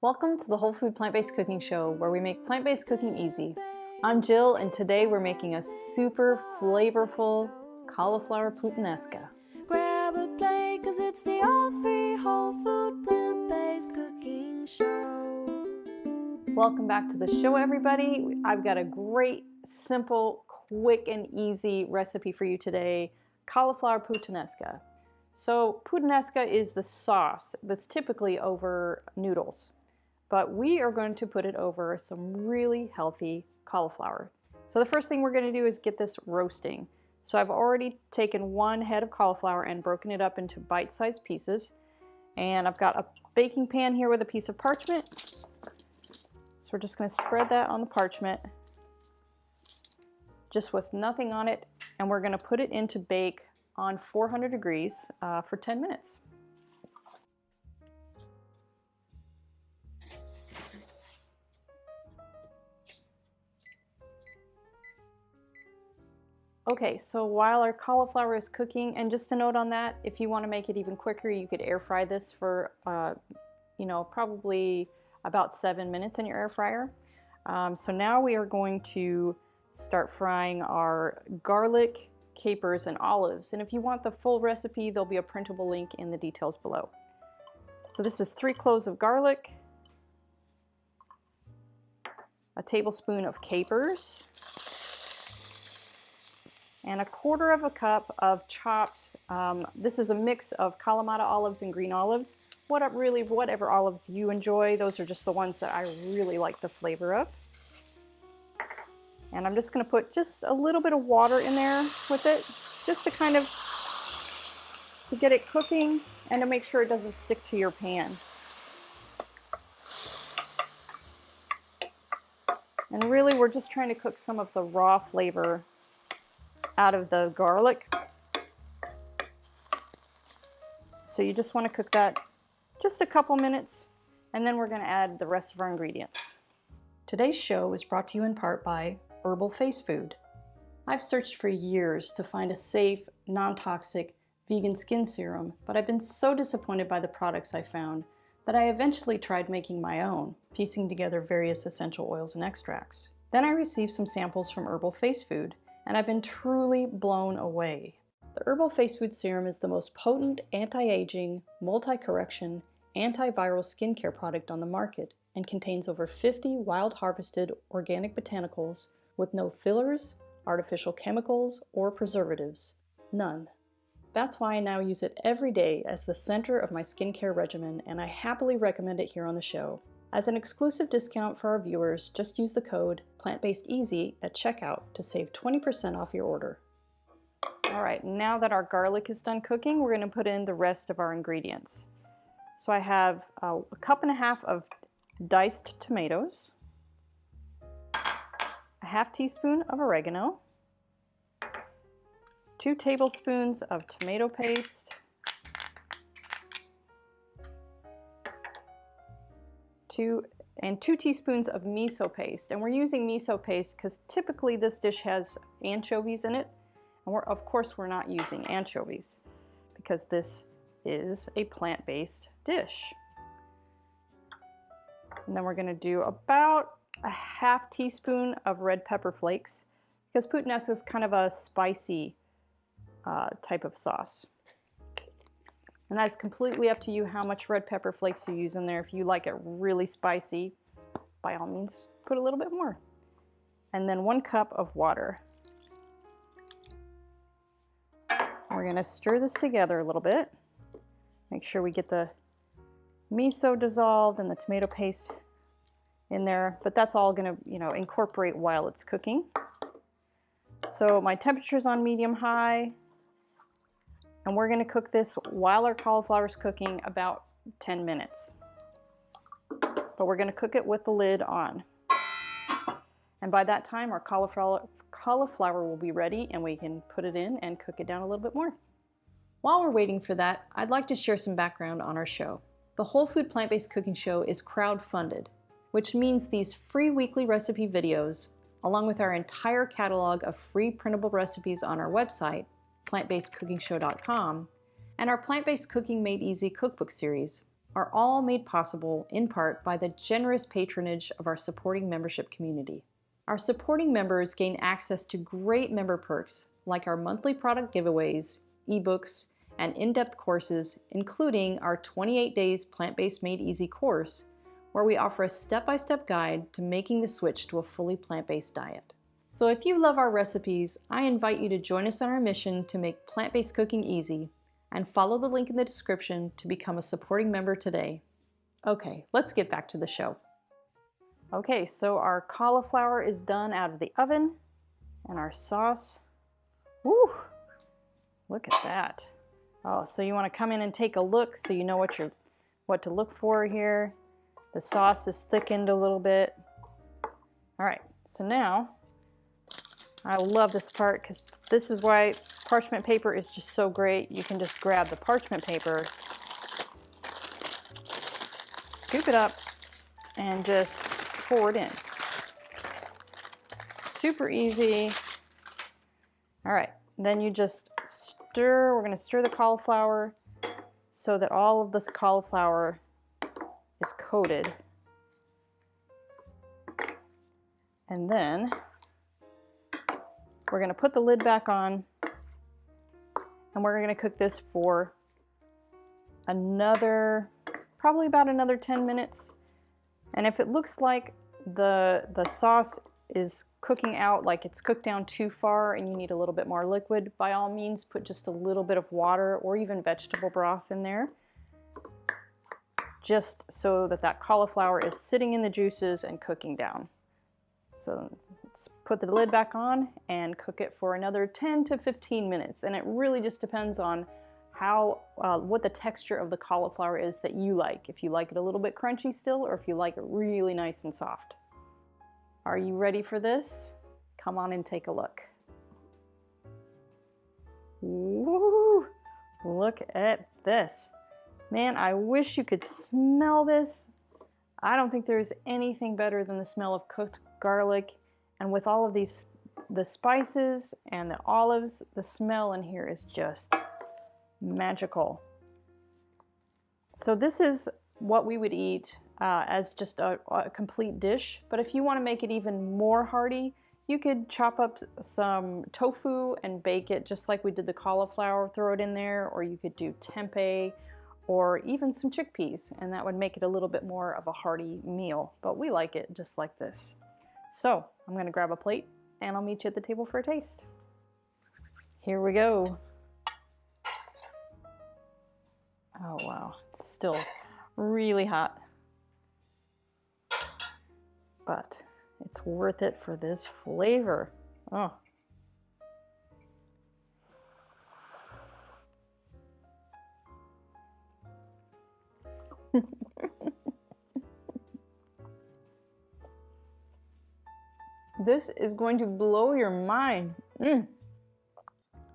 Welcome to the Whole Food Plant-Based Cooking Show, where we make plant-based cooking easy. I'm Jill, and today we're making a super flavorful cauliflower puttanesca. Grab a plate, 'cause it's the all-free whole food plant-based cooking show. Welcome back to the show, everybody. I've got a great, simple, quick, and easy recipe for you today, cauliflower puttanesca. So puttanesca is the sauce that's typically over noodles, but we are going to put it over some really healthy cauliflower. So the first thing we're going to do is get this roasting. So I've already taken one head of cauliflower and broken it up into bite-sized pieces. And I've got a baking pan here with a piece of parchment. So we're just going to spread that on the parchment, just with nothing on it. And we're going to put it into bake on 400 degrees for 10 minutes. Okay, so while our cauliflower is cooking, and just a note on that, if you want to make it even quicker, you could air fry this for, probably about 7 minutes in your air fryer. So now we are going to start frying our garlic, capers, and olives. And if you want the full recipe, there'll be a printable link in the details below. So this is 3 cloves of garlic, a tablespoon of capers, and a 1/4 cup of chopped, this is a mix of Kalamata olives and green olives. Whatever olives you enjoy, those are just the ones that I really like the flavor of. And I'm just going to put just a little bit of water in there with it, just to kind of to get it cooking and to make sure it doesn't stick to your pan. And really, we're just trying to cook some of the raw flavor out of the garlic. So you just want to cook that just a couple minutes, and then we're going to add the rest of our ingredients. Today's show is brought to you in part by Herbal Face Food. I've searched for years to find a safe, non-toxic vegan skin serum, but I've been so disappointed by the products I found that I eventually tried making my own, piecing together various essential oils and extracts. Then I received some samples from Herbal Face Food, and I've been truly blown away. The Herbal Face Food Serum is the most potent anti-aging, multi-correction, antiviral skincare product on the market and contains over 50 wild-harvested organic botanicals with no fillers, artificial chemicals, or preservatives. None. That's why I now use it every day as the center of my skincare regimen, and I happily recommend it here on the show. As an exclusive discount for our viewers, just use the code PLANTBASEDEASY at checkout to save 20% off your order. All right, now that our garlic is done cooking, we're going to put in the rest of our ingredients. So I have a 1.5 cups of diced tomatoes, a 1/2 teaspoon of oregano, 2 tablespoons of tomato paste, 2 teaspoons of miso paste. And we're using miso paste because typically this dish has anchovies in it. And of course we're not using anchovies because this is a plant-based dish. And then we're going to do about a 1/2 teaspoon of red pepper flakes because puttanesca is kind of a spicy type of sauce. And that's completely up to you how much red pepper flakes you use in there. If you like it really spicy, by all means, put a little bit more. And then 1 cup of water. We're going to stir this together a little bit. Make sure we get the miso dissolved and the tomato paste in there, but that's all going to, incorporate while it's cooking. So my temperature's on medium-high, and we're going to cook this while our cauliflower is cooking about 10 minutes. But we're going to cook it with the lid on. And by that time, our cauliflower will be ready, and we can put it in and cook it down a little bit more. While we're waiting for that, I'd like to share some background on our show. The Whole Food Plant-Based Cooking Show is crowd-funded, which means these free weekly recipe videos, along with our entire catalog of free printable recipes on our website, plantbasedcookingshow.com, and our Plant-Based Cooking Made Easy cookbook series are all made possible in part by the generous patronage of our supporting membership community. Our supporting members gain access to great member perks like our monthly product giveaways, ebooks, and in-depth courses, including our 28 Days Plant-Based Made Easy course, where we offer a step-by-step guide to making the switch to a fully plant-based diet. So if you love our recipes, I invite you to join us on our mission to make plant-based cooking easy, and follow the link in the description to become a supporting member today. Okay, let's get back to the show. Okay, so our cauliflower is done out of the oven, and our sauce, woo, look at that. Oh, so you want to come in and take a look so you know what to look for here. The sauce is thickened a little bit. All right, so now, I love this part because this is why parchment paper is just so great. You can just grab the parchment paper, scoop it up, and just pour it in. Super easy. All right, then you just stir. We're going to stir the cauliflower so that all of this cauliflower is coated. And then we're going to put the lid back on, and we're going to cook this for probably about another 10 minutes. And if it looks like the sauce is cooking out, like it's cooked down too far and you need a little bit more liquid, by all means put just a little bit of water or even vegetable broth in there, just so that cauliflower is sitting in the juices and cooking down. So let's put the lid back on and cook it for another 10 to 15 minutes. And it really just depends on what the texture of the cauliflower is that you like. If you like it a little bit crunchy still, or if you like it really nice and soft. Are you ready for this? Come on and take a look. Woo! Look at this. Man, I wish you could smell this. I don't think there's anything better than the smell of cooked garlic. And with all of the spices and the olives, the smell in here is just magical. So this is what we would eat as just a complete dish. But if you want to make it even more hearty, you could chop up some tofu and bake it just like we did the cauliflower, throw it in there, or you could do tempeh or even some chickpeas, and that would make it a little bit more of a hearty meal. But we like it just like this. So I'm going to grab a plate and I'll meet you at the table for a taste. Here we go. Oh wow, it's still really hot, but it's worth it for this flavor. Oh. This is going to blow your mind.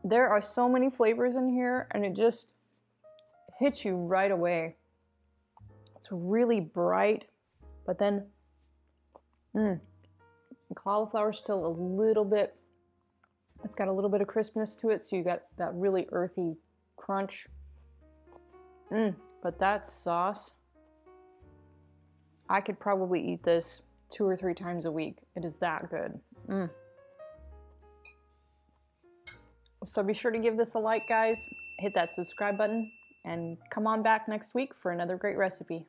There are so many flavors in here, and it just hits you right away. It's really bright, but then the cauliflower's still a little bit, it's got a little bit of crispness to it, so you got that really earthy crunch. But that sauce, I could probably eat this 2 or 3 times a week. It is that good. So be sure to give this a like, guys. Hit that subscribe button and come on back next week for another great recipe.